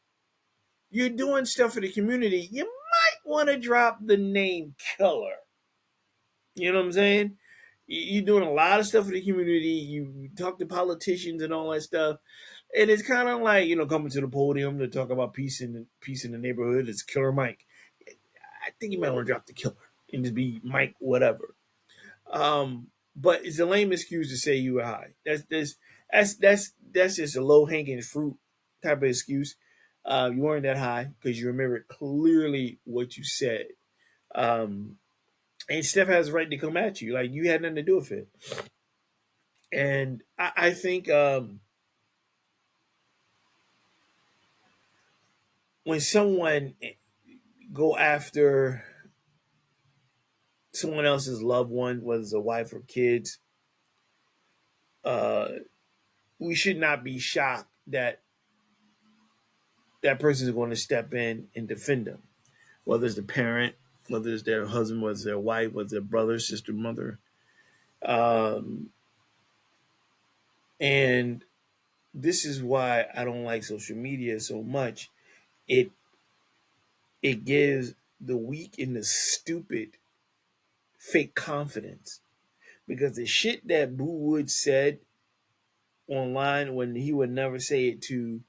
You're doing stuff for the community. You might want to drop the name Killer. You know what I'm saying? You're doing a lot of stuff for the community. You talk to politicians and all that stuff. And it's kind of like, coming to the podium to talk about peace in the neighborhood. It's Killer Mike. I think you might want to drop the killer and just be Mike whatever. But it's a lame excuse to say you were high. That's just a low hanging fruit type of excuse. You weren't that high because you remember clearly what you said. And Steph has the right to come at you. Like, you had nothing to do with it. And I think when someone go after someone else's loved one, whether it's a wife or kids, we should not be shocked that that person is going to step in and defend them, whether it's the parent, whether it's their husband, whether it's their wife, whether it's their brother, sister, mother. And this is why I don't like social media so much. It gives the weak and the stupid fake confidence, because the shit that Boo Wood said online, when he would never say it to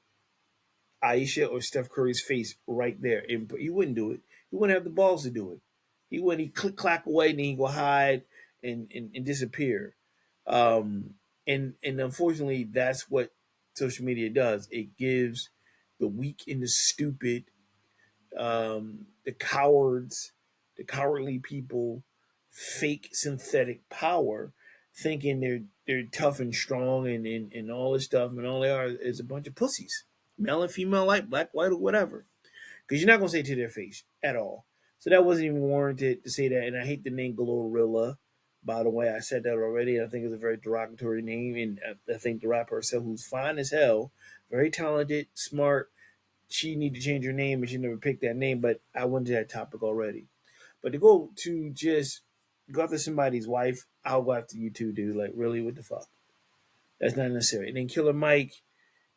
Ayesha or Steph Curry's face right there, and he wouldn't do it. He wouldn't have the balls to do it. He click clack away and then he go hide and disappear. And unfortunately, that's what social media does. It gives the weak and the stupid, the cowards, the cowardly people, fake synthetic power, thinking they're tough and strong and all this stuff, and all they are is a bunch of pussies, male and female alike, black, white, or whatever. Because you're not gonna say it to their face at all. So that wasn't even warranted to say that. And I hate the name Glorilla. By the way, I said that already. I think it's a very derogatory name, and I think the rapper herself, who's fine as hell, very talented, smart, she need to change her name, and she never picked that name. But I went to that topic already. But to just go after somebody's wife, I'll go after you too, dude. Like, really, what the fuck? That's not necessary. And then Killer Mike,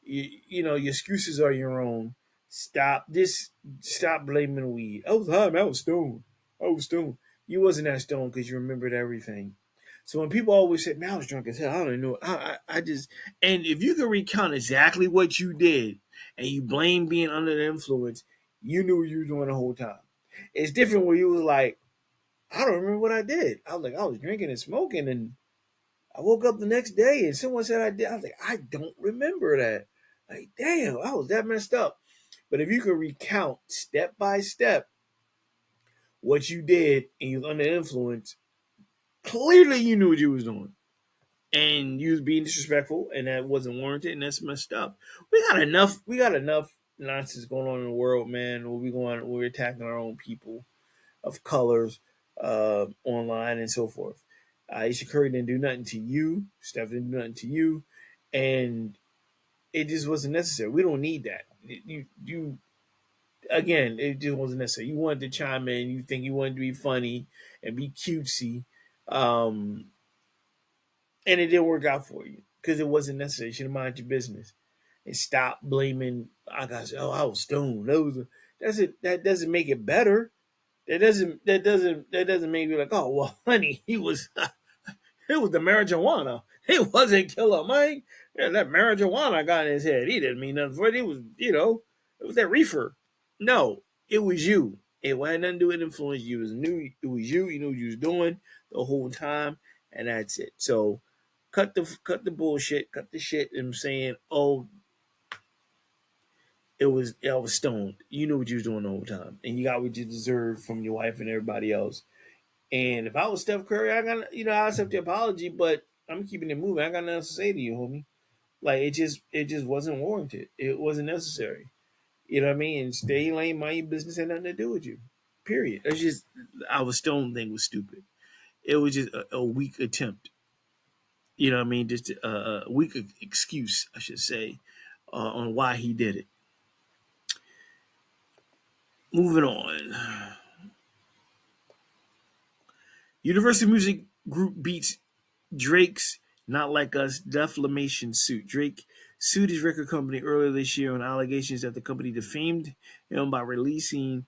your excuses are your own. Stop blaming weed. I was high, man. I was stoned. You wasn't that stoned because you remembered everything. So when people always say, man, I was drunk as hell, I don't know. I just, and if you can recount exactly what you did and you blame being under the influence, you knew what you were doing the whole time. It's different when you was like, I don't remember what I did. I was like, I was drinking and smoking and I woke up the next day and someone said I did. I was like, I don't remember that. Like, damn, I was that messed up. But if you could recount step by step what you did and you was under influence, clearly you knew what you was doing. And you was being disrespectful and that wasn't warranted and that's messed up. We got enough nonsense going on in the world, man. We're attacking our own people of colors online and so forth. Ayesha Curry didn't do nothing to you. Steph didn't do nothing to you, and it just wasn't necessary. We don't need that. You again, it just wasn't necessary. You wanted to chime in. You think you wanted to be funny and be cutesy, and it didn't work out for you because it wasn't necessary. You should have minded your business and stop blaming. I got I was stoned. That doesn't make it better. That doesn't make you like, oh well, honey, it was the marijuana. It wasn't Killer Mike. Yeah, that marijuana got in his head. He didn't mean nothing for it. It was, it was that reefer. No, it was you. It had nothing to do with influence. You was new. It was you. You knew what you was doing the whole time, and that's it. So, cut the bullshit. Cut the shit. And saying, oh, I was stoned. You knew what you was doing the whole time, and you got what you deserved from your wife and everybody else. And if I was Steph Curry, I accept the apology, but I'm keeping it moving. I got nothing else to say to you, homie. Like it just wasn't warranted. It wasn't necessary. You know what I mean? And stay lane, mind your business, had nothing to do with you. Period. It's just our stone thing was stupid. It was just a weak attempt. You know what I mean? Just a weak excuse, I should say, on why he did it. Moving on. Universal Music Group beats Drake's Not Like Us defamation suit. Drake sued his record company earlier this year on allegations that the company defamed him by releasing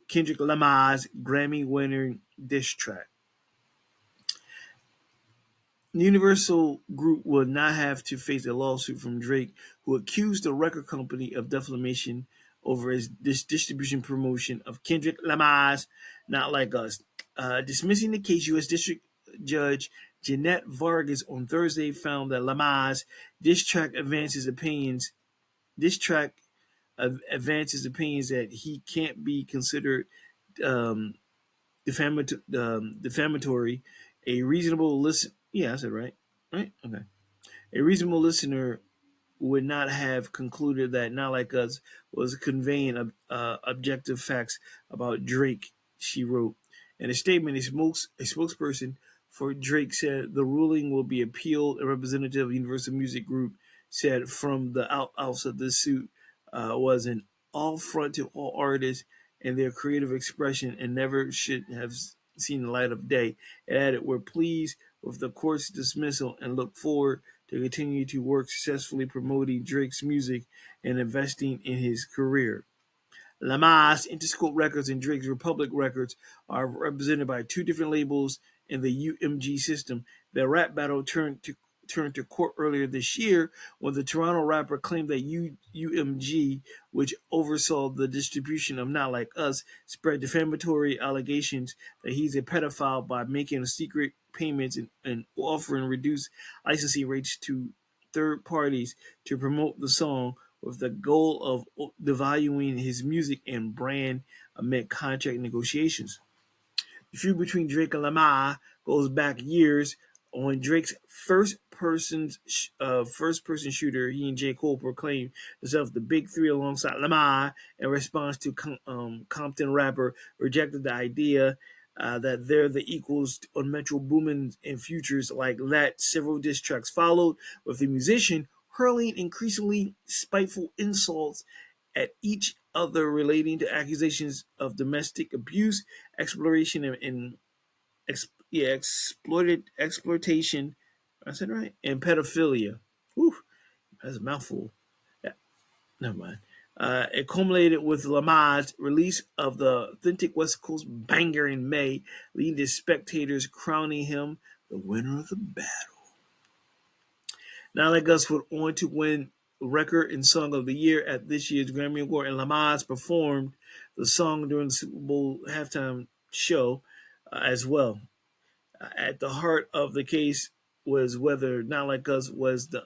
Kendrick Lamar's Grammy-winning diss track. Universal Group will not have to face a lawsuit from Drake, who accused the record company of defamation over his distribution promotion of Kendrick Lamar's Not Like Us. Dismissing the case, U.S. District Judge Jeanette Vargas on Thursday found that Lamar's diss track advances opinions that he can't be considered um, defamatory. A reasonable listen, yeah, I said right, okay. A reasonable listener would not have concluded that Not Like Us was conveying objective facts about Drake, she wrote. In a statement, a spokesperson for Drake said the ruling will be appealed. A representative of Universal Music Group said from the outset this suit was an affront to all artists and their creative expression and never should have seen the light of day. It added, we're pleased with the court's dismissal and look forward to continue to work successfully promoting Drake's music and investing in his career. Lamar's Interscope Records and Drake's Republic Records are represented by two different labels in the UMG system. The rap battle turned to court earlier this year when the Toronto rapper claimed that UMG, which oversaw the distribution of Not Like Us, spread defamatory allegations that he's a pedophile by making secret payments and offering reduced licensing rates to third parties to promote the song with the goal of devaluing his music and brand amid contract negotiations. The feud between Drake and Lamar goes back years. On Drake's first-person shooter, he and J. Cole proclaimed themselves the Big Three alongside Lamar in response to Compton rapper rejected the idea that they're the equals on Metro Boomin and Futures like that. Several diss tracks followed, with the musician hurling increasingly spiteful insults at each other relating to accusations of domestic abuse, exploration, and exploitation. I said right, and pedophilia. Whew, that's a mouthful. Yeah, never mind. It culminated with Lamar's release of the authentic West Coast banger in May, leading to spectators crowning him the winner of the battle. Not Like Us went on to win Record and Song of the Year at this year's Grammy Award, and Lamar's performed the song during the Super Bowl halftime show as well. At the heart of the case was whether Not Like Us was the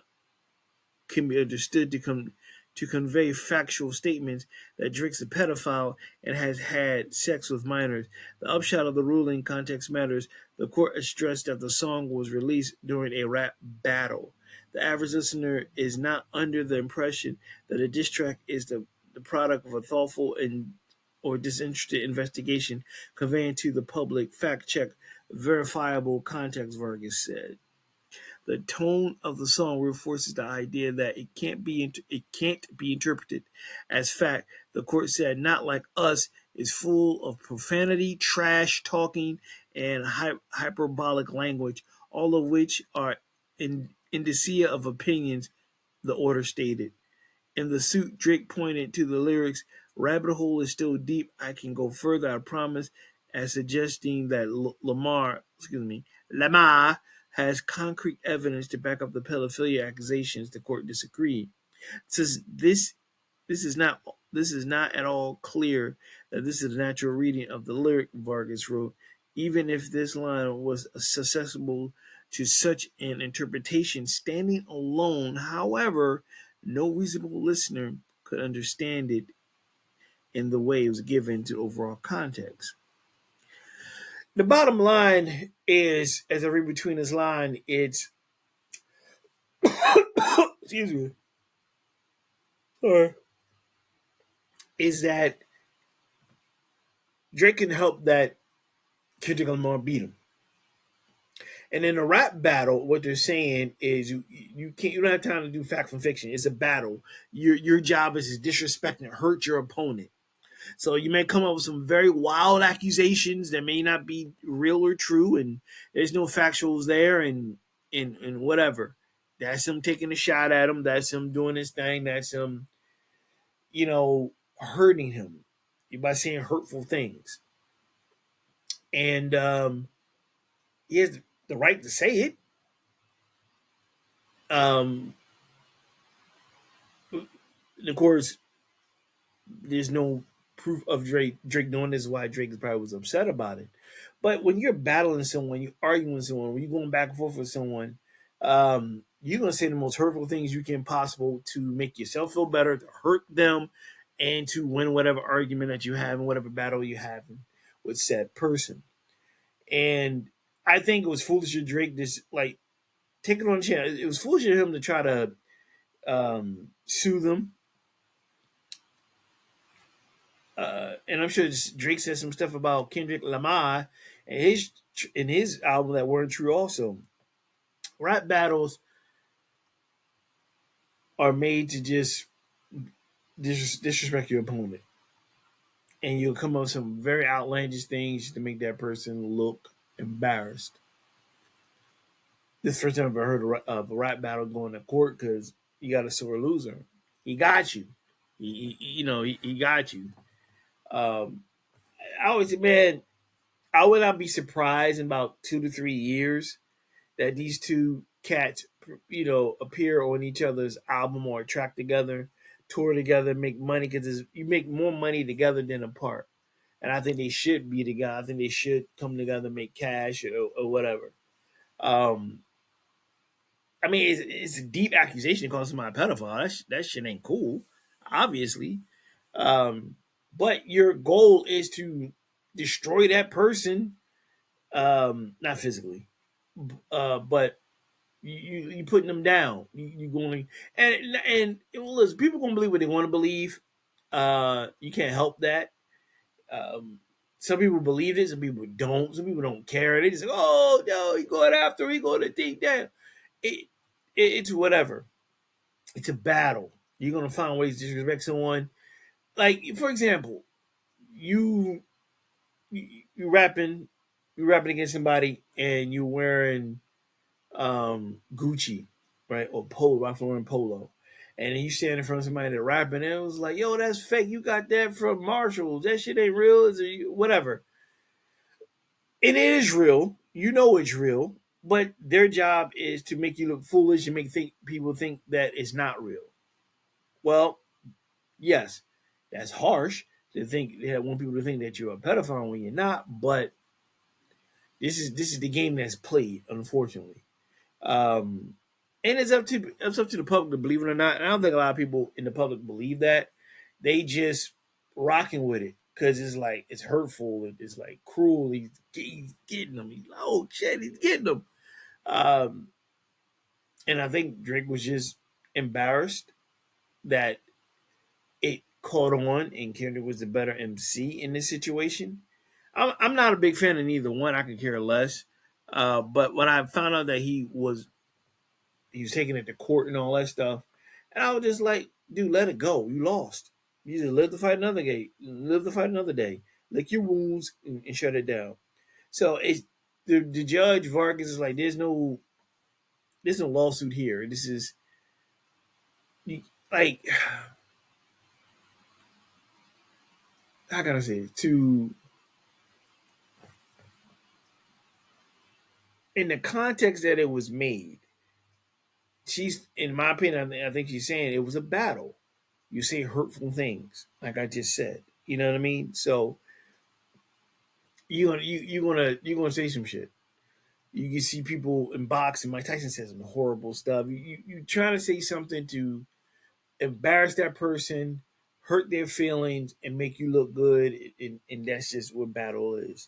can be understood to convey factual statements that Drake's a pedophile and has had sex with minors. The upshot of the ruling, context matters. The court stressed that the song was released during a rap battle. The average listener is not under the impression that a diss track is the product of a thoughtful and or disinterested investigation conveying to the public fact check verifiable context, Vargas said. The tone of the song reinforces the idea that it can't be interpreted as fact. The court said, "Not Like Us" is full of profanity, trash talking, and hyperbolic language, all of which are indicia of opinions, the order stated. In the suit, Drake pointed to the lyrics, "Rabbit hole is still deep. I can go further, I promise," as suggesting that Lamar has concrete evidence to back up the pedophilia accusations. The court disagreed. Says this is not at all clear that this is a natural reading of the lyric, Vargas wrote. Even if this line was susceptible to such an interpretation standing alone, however, no reasonable listener could understand it in the way it was given to overall context. The bottom line is, as I read between this line, it's excuse me, or is that Drake can help that Kendrick Lamar beat him. And in a rap battle, what they're saying is you don't have time to do fact from fiction. It's a battle. Your job is to disrespect and hurt your opponent. So you may come up with some very wild accusations that may not be real or true, and there's no factuals there, and whatever. That's him taking a shot at him. That's him doing his thing. That's him, hurting him by saying hurtful things. And he has the right to say it. Of course, there's no proof of Drake doing this, is why Drake probably was upset about it. But when you're battling someone, you're arguing with someone, when you're going back and forth with someone, you're going to say the most hurtful things you can possible to make yourself feel better, to hurt them, and to win whatever argument that you have and whatever battle you have with said person. And I think it was foolish of Drake to take it on the chin. It was foolish of him to try to sue them. And I'm sure Drake said some stuff about Kendrick Lamar and his album that weren't true also. Rap battles are made to just disrespect your opponent. And you'll come up with some very outlandish things to make that person look embarrassed. This is the first time I've ever heard of a rap battle going to court because you got a sore loser. He got you. He got you. I always say, man, I would not be surprised in about 2 to 3 years that these two cats, appear on each other's album or track together, tour together, make money, because you make more money together than apart. And I think they should be together. I think they should come together, make cash or whatever. I mean, it's a deep accusation to call somebody a pedophile. That shit ain't cool, obviously. But your goal is to destroy that person, not physically, but you putting them down. You going and listen, people gonna believe what they want to believe. You can't help that. Some people believe it, some people don't. Some people don't care. They just say, "Oh no, he's going after. He's going to take down." It's whatever. It's a battle. You're gonna find ways to disrespect someone. Like, for example, you rapping against somebody and you're wearing Gucci, right, or Polo, Ralph Lauren Polo, and you stand in front of somebody that rapping, and it was like, "Yo, that's fake. You got that from Marshalls. That shit ain't real. Is it whatever?" And it is real. You know it's real. But their job is to make you look foolish and make people think that it's not real. Well, yes, that's harsh to think. They want people to think that you're a pedophile when you're not. But this is the game that's played, unfortunately. Um, and it's up to the public to believe it or not. And I don't think a lot of people in the public believe that. They just rocking with it because it's like it's hurtful. It's like cruel. He's getting them. Oh shit, he's getting them. Um, and I think Drake was just embarrassed that it caught on and Kendrick was the better MC in this situation. I'm not a big fan of neither one. I could care less. But when I found out that he was taking it to court and all that stuff, and I was just like, dude, let it go. You lost. You just live to fight another day. Live to fight another day. Lick your wounds and shut it down. So the judge Vargas is like, there's no lawsuit here. This is like, how can I say it? To in the context that it was made, she's, in my opinion, I think she's saying it was a battle. You say hurtful things, like I just said. You know what I mean? So you gonna say some shit. You can see people in boxing. Mike Tyson says some horrible stuff. You trying to say something to embarrass that person, hurt their feelings, and make you look good, and that's just what battle is.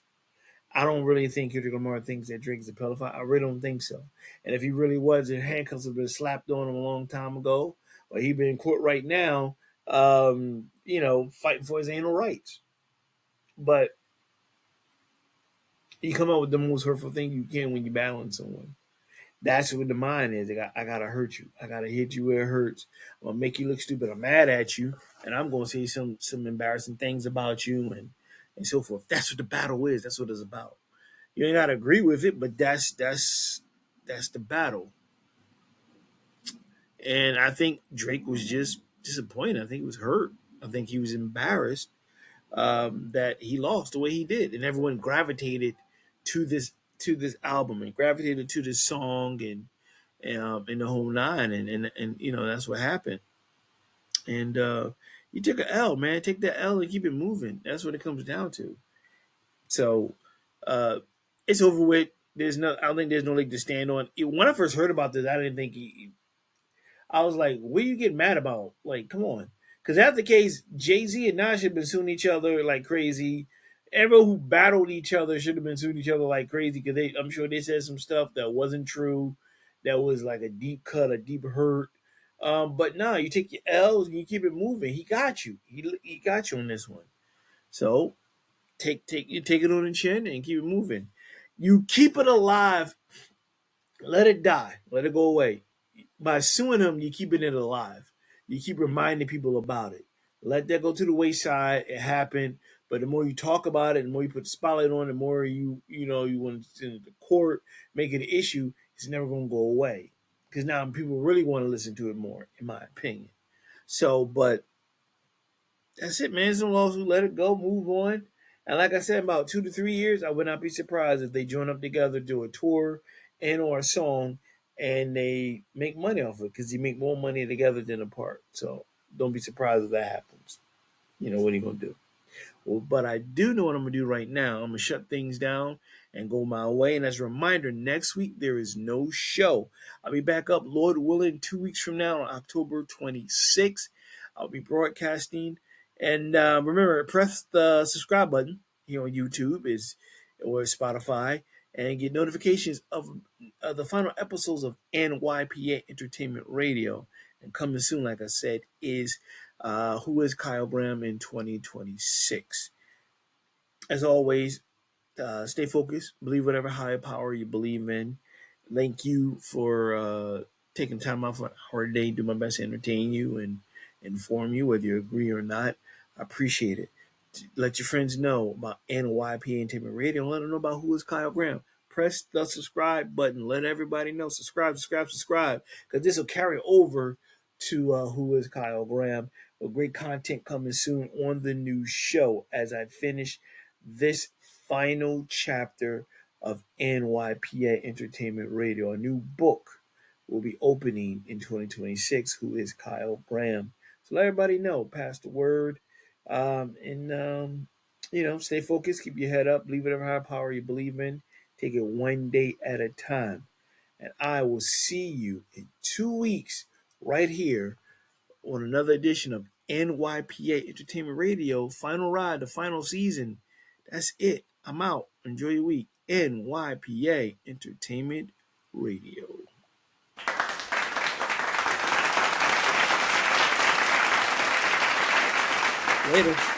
I don't really think Kendrick Lamar thinks that Drake's a pedophile. I really don't think so. And if he really was, the handcuffs have been slapped on him a long time ago, or he'd been in court right now, fighting for his anal rights. But you come up with the most hurtful thing you can when you're battling someone. That's what the mind is. I gotta hurt you. I gotta hit you where it hurts. I'm gonna make you look stupid. I'm mad at you, and I'm gonna say some embarrassing things about you and so forth. That's what the battle is. That's what it's about. You ain't gotta agree with it, but that's the battle. And I think Drake was just disappointed. I think he was hurt. I think he was embarrassed that he lost the way he did, and everyone gravitated to this album and gravitated to this song and the whole nine, and that's what happened. And you took an L, man. Take that L and keep it moving. That's what it comes down to. So uh, it's over with. I don't think there's no leg to stand on. When I first heard about this, I didn't think I was like, what are you getting mad about? Like, come on. Because that's the case, Jay-Z and Nas should have been suing each other like crazy. Everyone who battled each other should have been suing each other like crazy because I'm sure they said some stuff that wasn't true, that was like a deep cut, a deep hurt. But no, you take your L's and you keep it moving. He got you. He got you on this one. So take it on the chin and keep it moving. You keep it alive. Let it die. Let it go away. By suing him, you're keeping it alive. You keep reminding people about it. Let that go to the wayside. It happened. But the more you talk about it, the more you put the spotlight on, the more you want to send it to court, make it an issue, it's never going to go away. Because now people really want to listen to it more, in my opinion. So, but that's it, man. It's no lawsuit. Let it go. Move on. And like I said, about 2 to 3 years, I would not be surprised if they join up together, do a tour and or a song, and they make money off it because you make more money together than apart. So don't be surprised if that happens. What are you gonna do? Well, but I do know what I'm gonna do right now. I'm gonna shut things down and go my way. And as a reminder, next week there is no show. I'll be back up, Lord willing, 2 weeks from now on October 26th. I'll be broadcasting. And remember, press the subscribe button here on YouTube or Spotify and get notifications of the final episodes of NYPA Entertainment Radio. And coming soon, like I said, is Who is Kyle Graham in 2026. As always, stay focused, believe whatever higher power you believe in. Thank you for taking time off for a day, do my best to entertain you and inform you, whether you agree or not. I appreciate it. Let your friends know about NYPA Entertainment Radio and let them know about Who is Kyle Graham. Press the subscribe button. Let everybody know. Subscribe. Because this will carry over to Who is Kyle Graham. With great content coming soon on the new show as I finish this final chapter of NYPA Entertainment Radio. A new book will be opening in 2026. Who is Kyle Graham? So let everybody know. Pass the word. Stay focused. Keep your head up. Believe whatever higher power you believe in. Take it one day at a time. And I will see you in 2 weeks right here on another edition of NYPA Entertainment Radio. Final ride, the final season. That's it. I'm out. Enjoy your week. NYPA Entertainment Radio. Later.